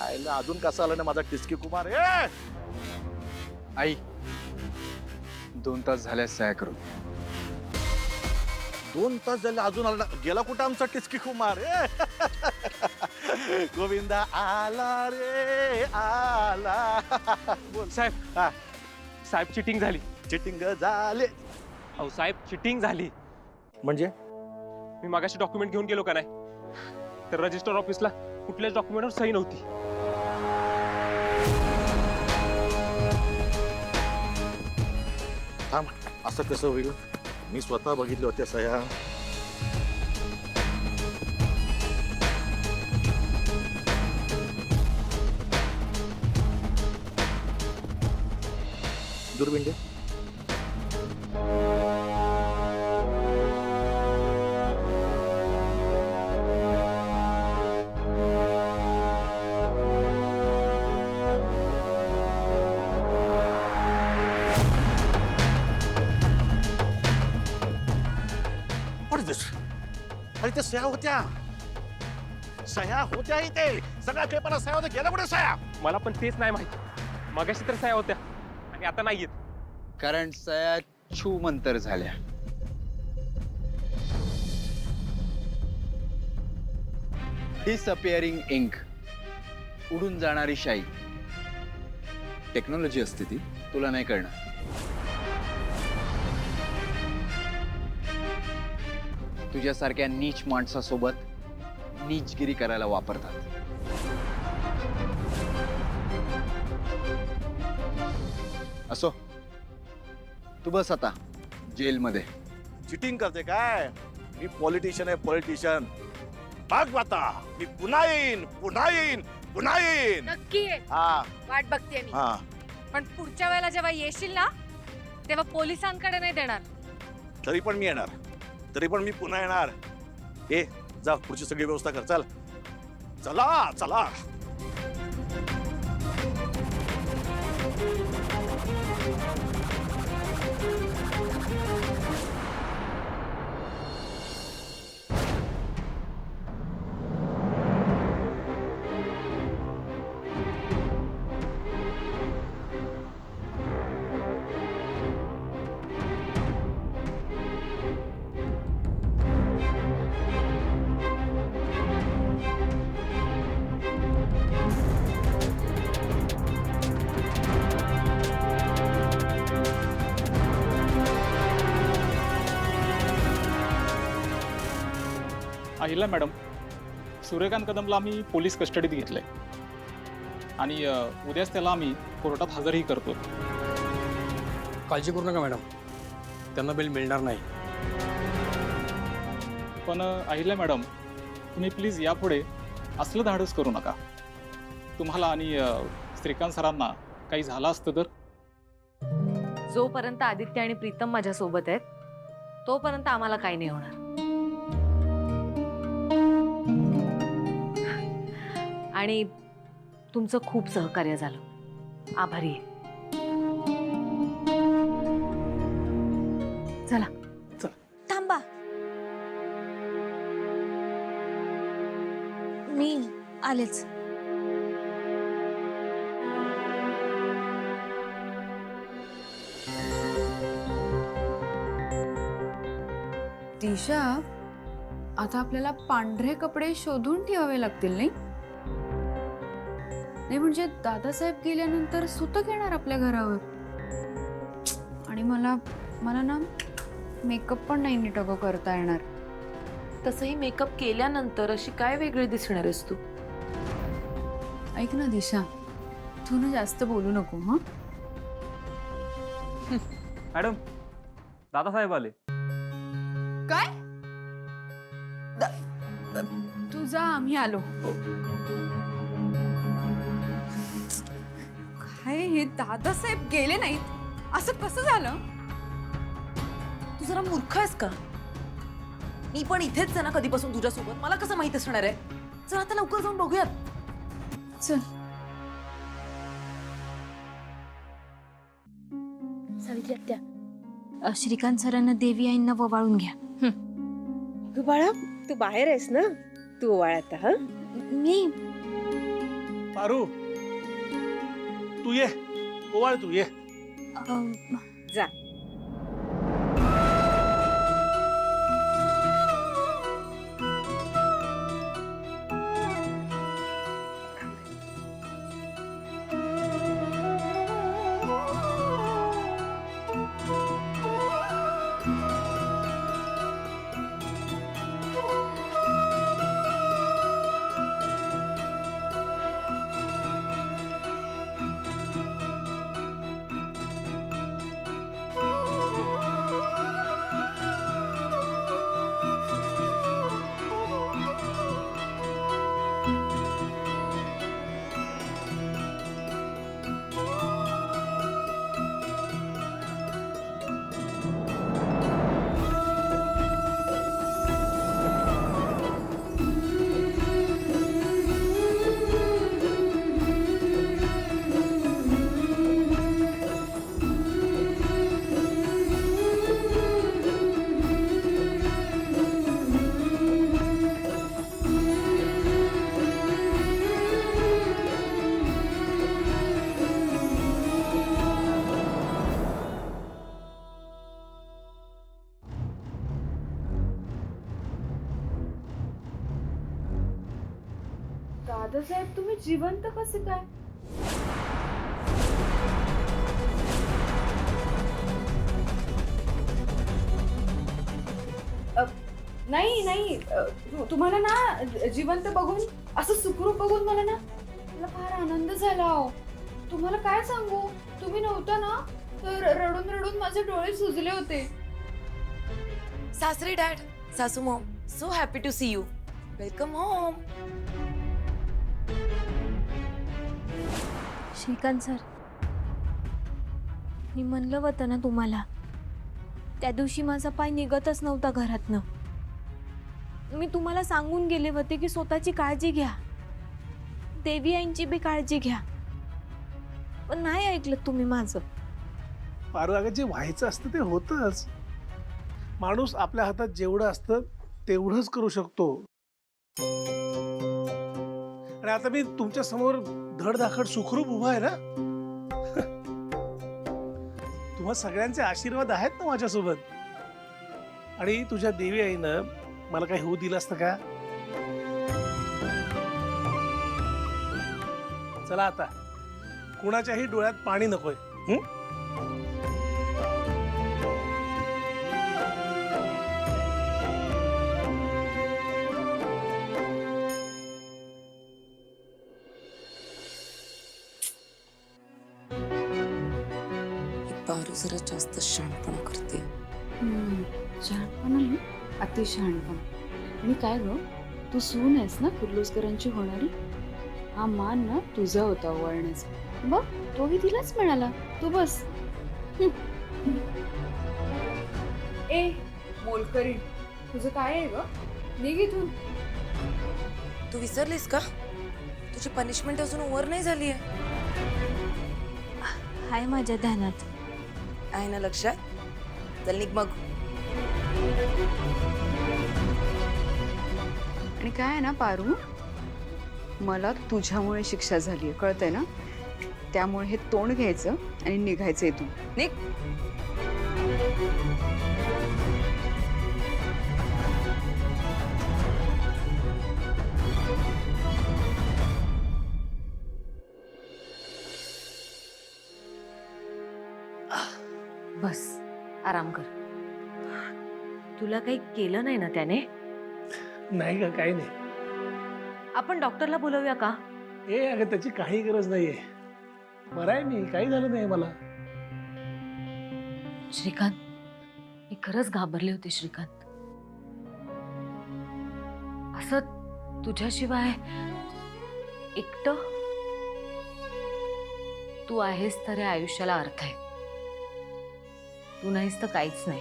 आईला अजून कसा आला ना माझा टिचकी कुमार आई 2 तास झाल्या सह्या करून. 2 तास झाले अजून आला ना. गेला कुठं आमचा टिचकी कुमार गोविंदा आला रे आला. बोल साहेब हा साहेब चिटिंग झाली. चिटिंग झाले अहो साहेब चिटिंग झाली. म्हणजे मी मागाशी डॉक्युमेंट घेऊन गेलो का नाही, तर रजिस्टर ऑफिसला कुठल्याच डॉक्युमेंटवर सही नव्हती. थांब असं कसं होईल, मी स्वतः बघितले होते सह्या. दुर्बीण दे. अरे ते सह्या होत्या, सह्या होत्या इथे सगळ्या पेपरला सह्या होत्या. गेल्या कुठे सह्या? मला पण तेच नाही माहिती. मागाशी तर सह्या होत्या आणि आता नाही येत. कारण सह्या छू मंतर झाल्या. डिसअपिअरिंग इंक, उडून जाणारी शाई. टेक्नॉलॉजी असते ती, तुला नाही कळणार. तुझ्यासारख्या नीच माणसासोबत नीचगिरी करायला वापरतात. असो, तू बस आता जेलमध्ये. चिटिंग करते काय? मी पॉलिटिशियन आहे, पॉलिटिशियन. बघ आता मी पुन्हा येईन, पुन्हा येईन, पुन्हा येईन. नक्की ये. हा वाट बघते मी. हा पण पुढच्या वेळेला जेव्हा येशील ना, तेव्हा पोलिसांकडे नाही देणार. तरी पण मी येणार, तरी पण मी पुन्हा येणार. ए जा पुढची सगळी व्यवस्था कर. चल चला चला. अहिल्या मॅडम, सूर्यकांत कदमला आम्ही पोलीस कस्टडीत घेतलंय आणि उद्याच त्याला आम्ही कोर्टात हजरही करतो. काळजी करू नका मॅडम, त्यांना बेल मिळणार नाही. पण अहिल्या मॅडम, तुम्ही प्लीज यापुढे असलं धाडस करू नका. तुम्हाला आणि श्रीकांत सरांना काही झालं असतं तर. जोपर्यंत आदित्य आणि प्रीतम माझ्या सोबत आहेत, तोपर्यंत आम्हाला काही नाही होणार. आणि तुमचं खूप सहकार्य झालं, आभारी आहे. चला थांबा, मी आलेच. दिशा, आता आपल्याला पांढरे कपडे शोधून ठेवावे लागतील नाही? नाही म्हणजे दादासाहेब गेल्यानंतर सुतक येणार आपल्या घरावर. आणि मला ना मेकअप पण नाही नीट अगं करता येणार. तसंही मेकअप केल्यानंतर अशी काय वेगळी दिसणार आहेस तू? ऐक ना दिशा, तू ना जास्त बोलू नको. हा मॅडम, दादासाहेब आले. काय? तू जा, आम्ही आलो. काय हे दादासाहेब गेले नाहीत, असं कसं झालं? तू जरा मूर्ख आहेस का? मी पण इथेच आहे ना कधीपासून तुझ्यासोबत. मला कसं माहित असणार आहे? चल आता लवकर जाऊन बघूयात. चल. सावित्री आत्या, श्रीकांत सरांना देवी आईंना ववाळून घ्या. तू बाळा, तू बाहेर आहेस ना, तू ओवाळ आता. हा मी पारू तू ये ओवाळ तू ये जा. दादासाहेब तुम्ही जिवंत कसे काय? नाही नाही तुम्हाला ना जिवंत बघून असं सुखरूप बघून मला फार आनंद झाला हो. तुम्हाला काय सांगू, तुम्ही नव्हता ना तर रडून रडून माझे डोळे सुजले होते. सासरे डॅड, सासू mom, so happy to see you. Welcome home. Shrikant sir, मी म्हणलं होतं ना तुम्हाला, त्या दिवशी माझा पाय निघतच नव्हता घरातनं. मी तुम्हाला सांगून गेले होते की स्वतःची काळजी घ्या, देवी आईंची बी काळजी घ्या, पण नाही ऐकलं तुम्ही माझं. पारू अगं जे व्हायचं असतं ते होतच. माणूस आपल्या हातात जेवढं असतं तेवढंच करू शकतो. आणि आता मी तुमच्या समोर धडधाकड सुखरूप उभा आहे ना. तुम्हा सगळ्यांचे आशीर्वाद आहेत ना माझ्यासोबत. आणि तुझ्या देवी आईनं मला काही होऊ दिलं असतं का? चला आता कुणाच्याही डोळ्यात पाणी नकोय. पारू जरा जास्त शहाणपणा करते. शहाणपणा नाही, अति शहाणपणा. आणि काय ग, तू सून आहेस ना किर्लोस्करांची होणारी. हा मान ना तुझा होता ओवाळण्याचा, बघ तोही तिलाच मिळाला. तू बस. ए मोलकरी, तुझं काय आहे ग? निघ इथून. तू विसरलीस का? तुझी पनिशमेंट अजून ओव्हर नाही झाली आहे. हाय माझ्या ध्यानात. आहे ना लक्षात? चल निघ मग. आणि काय आहे ना पारू, मला तुझ्यामुळे शिक्षा झाली आहे, कळतंय ना? त्यामुळे हे तोंड घ्यायचं आणि निघायचं इथून. निघ. बस आराम कर. तुला काही केलं नाही ना त्याने? नाही का, काही नाही. आपण डॉक्टरला बोलवूया का? ए अगं त्याची काही गरज नाहीये. बरं आहे मी, काही झालं नाही मला. श्रीकांत, मी खरंच घाबरले होते श्रीकांत. असं तुझ्याशिवाय एकटं. तू आहेस तर या आयुष्याला अर्थ आहे. तू नाहीस तर काहीच नाही.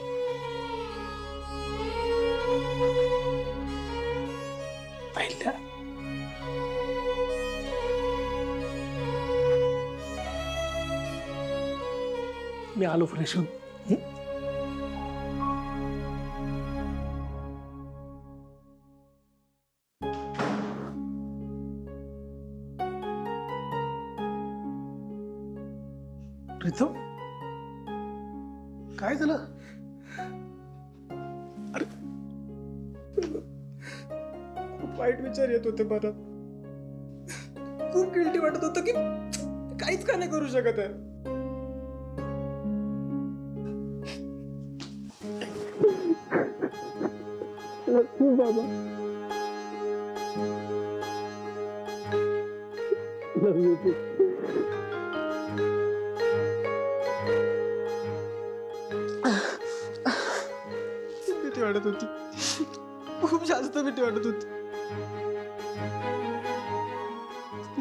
पाहिलं? मी आलो फ्रेश होऊन. प्रीतम काय झालं? अरे खूप वाईट विचार येत होते परत. खूप गिल्टी वाटत होतं की काहीच का नाही करू शकत आहे. बाबा लव यू. भीती वाटत होती, खूप जास्त भीती वाटत होती.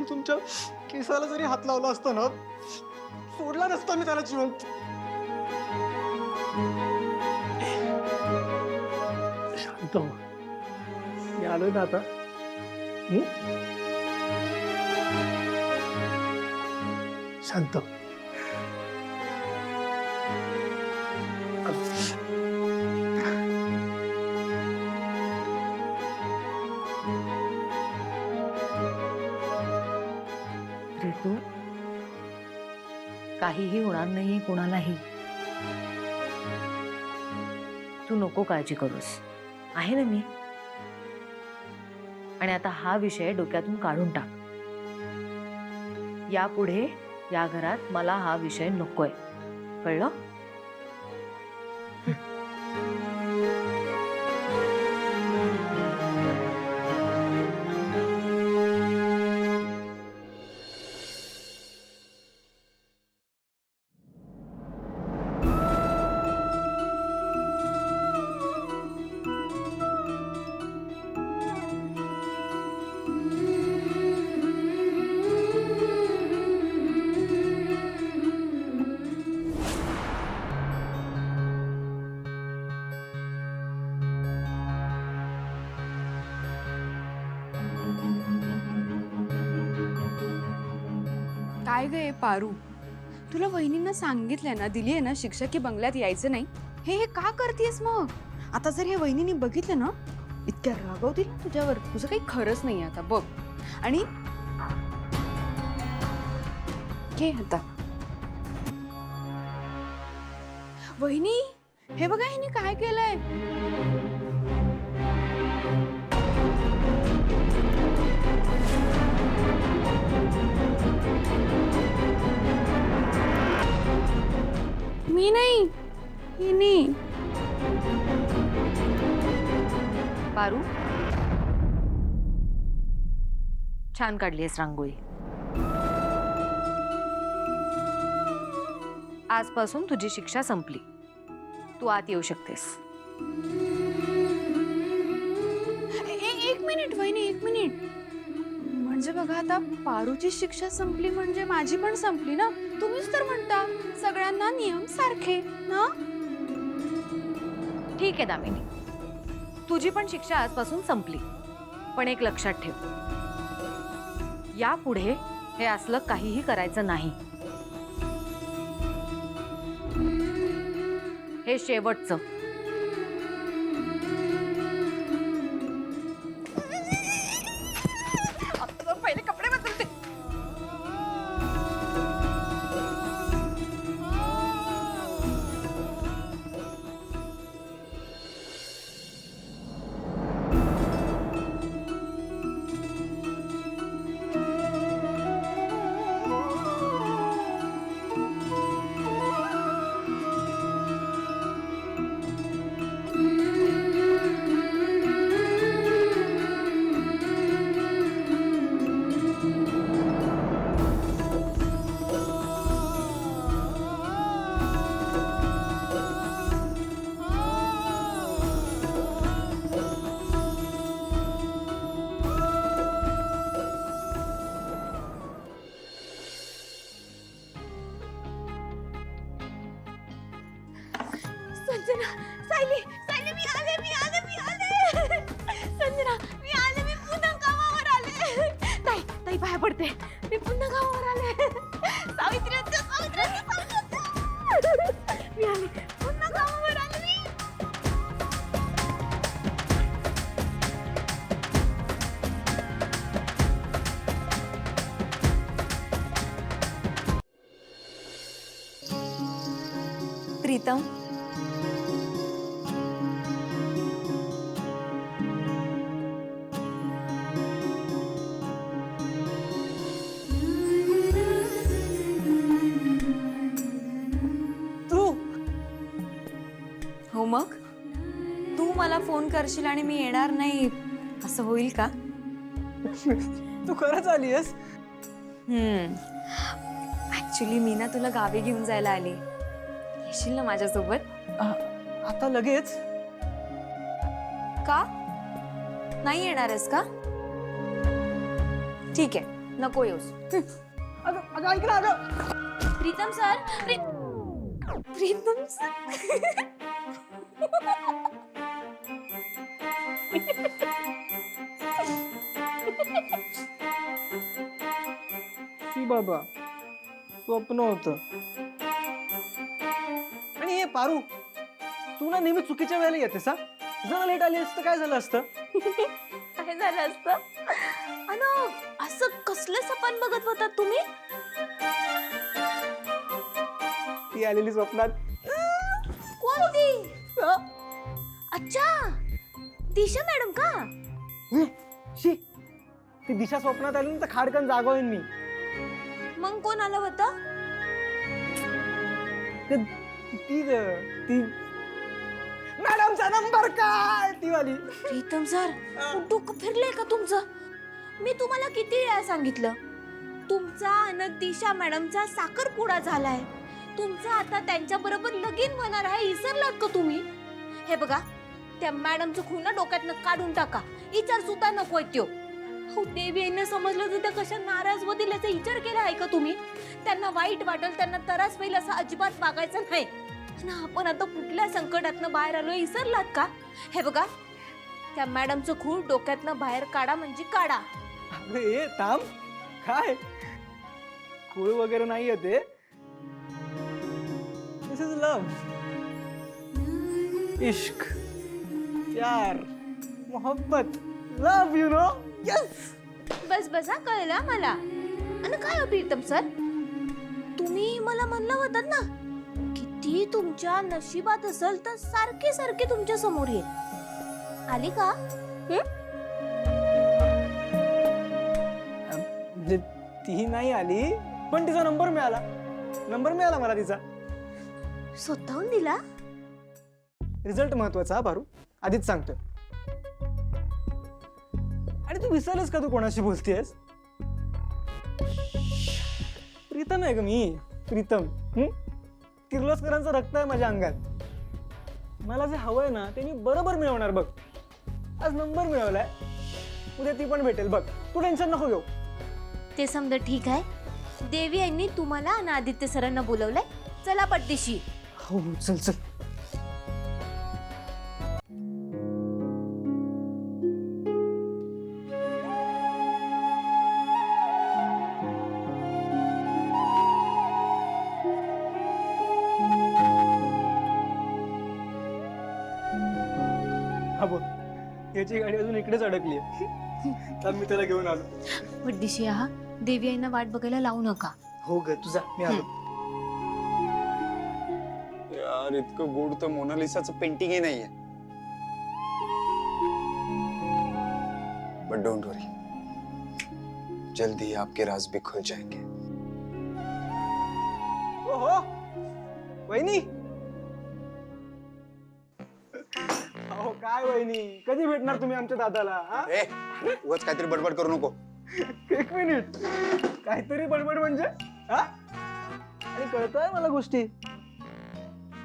तुमच्या केसाला जरी हात लावला असता ना, सोडला नसता मी त्याला जिवंत. शांत हो. मी आलोय ना आता. शांत. ऋतू, काहीही होणार नाही कोणालाही. तू नको काळजी करूस, आहे ना मी. आणि आता हा विषय डोक्यातून काढून टाक. यापुढे या घरात मला हा विषय नकोय, कळलं? काय गे पारू, तुला वहिनींना सांगितलंय ना, दिली आहे ना शिक्षा की बंगल्यात यायचं नाही. हे का करतेस मग? आता जर हे वहिनींनी बघितलं ना, इतक्या रागवतील ना तुझ्यावर. तुझं काही खरंच नाही आता बघ. आणि घे आता. वहिनी, हे बघा हिने काय केलंय. मी नाही, हिने. पारू, छान काढलीस रांगोळी. आजपासून तुझी शिक्षा संपली. तू आत येऊ शकतेस. एक मिनिट वहिनी, एक मिनिट. म्हणजे बघा, आता पारूची शिक्षा संपली म्हणजे माझी पण संपली ना. तुम्हीच तर म्हणता सगळ्यांना नियम सारखे ना. ठीक आहे दामिनी, तुझी पण शिक्षा आजपासून संपली. पण एक लक्षात ठेव, यापुढे हे असलं काहीही करायचं नाही. हे शेवटचं. पहिले कपडे बदलते. संजना, सायली, सायली, मी आले, मी आले, मी आले. संजना, मी आले, मी पुन्हा गावावर आले. ताई, ताई पाया पडते, मी पुन्हा गावावर आले. सावित्री होते, सावित्री होते. मी आले, पुन्हा गावावर आले मी. प्रीतम. तू हो मग तू मला फोन करशील आणि मी येणार नाही असं होईल का? तू खरंच आलीयस? ऍक्च्युली मी ना तुला गावी घेऊन जायला आली. येशील ना माझ्यासोबत? आता लगेच? का नाही येणार आहेस का? ठीक आहे नको येऊस. अगं अगं ऐक ना अगं. प्रीतम सर प्रीतम सर शी बाबा स्वप्न होतं. आणि हे पारू, तू ना नेहमी चुकीच्या वेळेला येतेस हा. जरा लेट आली असतं काय झालं असतं? काय झालं असतं? अन असं कसलं सपन बघत होतात तुम्ही? ती आलेली स्वप्नात. कोण होती? अच्छा दिशा मॅडम का? शी, ती दिशा स्वप्नात आली ना तर खाडकन जागोईन मी. मग कोण आलं होतं? ती मॅडमचा नंबर काय ती वाली. प्रीतम सर डोकं फिरलंय का तुमचं? मी तुम्हाला किती वेळा सांगितलं तुमचा आणि दिशा मॅडमचा साखरपुडा झालाय. तुमचं आता त्यांच्या बरोबर लगीन होणार आहे. विसरलात का तुम्ही? हे बघा त्या मॅडमचं खून ना डोक्यातनं काढून टाका. विचार सुद्धा नको त्यो. हो देवी यांना समजलं तर त्या कशा नाराज होतील याचा विचार केला आहे का तुम्ही? त्यांना वाईट वाटेल त्यांना त्रास होईल असं अजिबात वागायचं नाही. आणि आपण आता कुठल्या संकटातनं बाहेर आलोय विसरलात का? हे बघा त्या मॅडमचं खूळ डोक्यातनं बाहेर काढा म्हणजे काढा. अगं ए थांब. काय खूळ वगैरे नाही येते. दिस इज लव्ह, इश्क, प्यार, मोहब्बत, लव्ह यू नो. यस बस बस हा कळलं मला. आणि काय हो प्रीतम सर तुम्ही मला म्हणलं होतं ना किती तुमच्या नशिबात असेल तर सारखे सारखे तुमच्या समोर येईल. आली का? म्हणजे ती नाही आली पण तिचा नंबर मिळाला. नंबर मिळाला मला तिचा. स्वतःहून दिला? रिझल्ट महत्वाचा हा भारू, आधीच सांगतोय. आणि तू विसरलीस का तू कोणाशी बोलतेस? प्रीतम आहे ग मी. प्रीतम. किर्लोस्करांचं रक्त आहे माझ्या अंगात. मला जे हवंय ना ते मी बरोबर मिळवणार बघ. आज नंबर मिळवलाय उद्या ती पण भेटेल बघ. तू टेन्शन नको घेऊ. ते समजा ठीक आहे. देवी यांनी तुम्हाला आणि आदित्य सरांना बोलवलंय. चला पटदिशी. हो चल चल. हा बोल. याची गाडी अजून इकडेच अडकली आहे. मी त्याला घेऊन आलो. पटदिशी हा देवी यांना वाट बघायला लावू नका. हो ग तुझा मी आलो. यार इतकं गोड तर मोनालिसाचं पेंटिंगही नाहीये. बट डोंट वरी, जल्दी ही आपके राज भी खुल जाएंगे. ओहो वहिनी. अहो काय वहिनी कधी भेटणार तुम्ही आमच्या दादाला? ए, उगाच काहीतरी बडबड करू नको. एक मिनिट. काहीतरी बडबड म्हणजे हा? आणि कळतंय मला गोष्टी.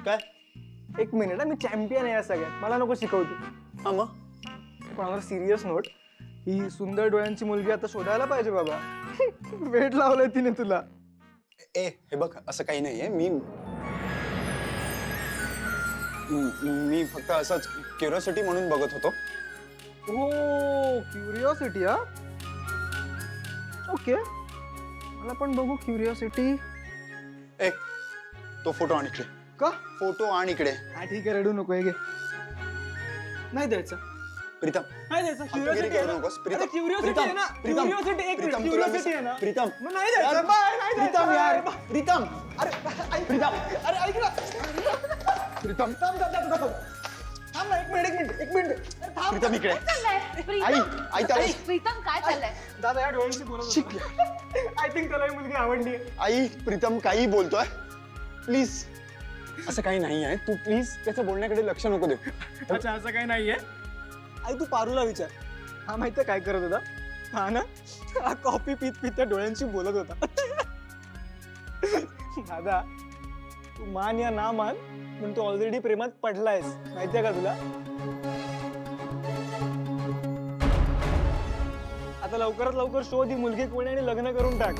काय? एक मिनिट हा, मी चॅम्पियन आहे या सगळ्यात. मला नको शिकवतो. हा मग पण सिरियस नोट. ही सुंदर डोळ्यांची मुलगी आता शोधायला पाहिजे बाबा. वेट लावलंय तिने तुला. ए हे बघ असं काही नाहीये. मी फक्त असंच क्युरिओसिटी म्हणून बघत होतो. हो क्युरिओसिटी. हा ओके मला पण बघू क्युरिओसिटी. ए तो फोटो आण इकडे. का? फोटो आण इकडे. हा ठीक आहे रडू नको. हे घे. नाही द्यायचं. प्रीतम नाही द्यायचं. क्युरिओसिटी आहे ना. प्रीतम क्युरिओसिटी आहे ना. प्रीतम क्युरिओसिटी एक प्रीतम क्युरिओसिटी आहे ना. प्रीतम मग नाही द्यायचं. बाय नाही द्यायचं. प्रीतम यार. प्रीतम अरे ऐक. प्रीतम अरे ऐक ना. प्रीतम थांब थांब थांब थांब थांब ना, एक मिनिट अरे थांब. प्रीतम इकडे आई आई त्याला प्रीतम काय चाललंय दादा या डोळ्यांशी बोलत आय थिंक त्याला ही मुलगी आवडली. आई प्रीतम काही बोलतोय प्लीज. असं काही नाही आहे, तू प्लीज त्याच्या बोलण्याकडे लक्ष नको देऊ. अच्छा असं काही नाहीये. आई तू पारूला विचार, हा माहितीये काय करत होता? हा ना, हा कॉफी पीत पीत त्या डोळ्यांशी बोलत होता. दादा तू मान या ना मान, पण तू ऑलरेडी प्रेमात पडलायस, माहितीये का तुला? आता लवकरात लवकर शोध ही मुलगी कोणी आणि लग्न करून टाक.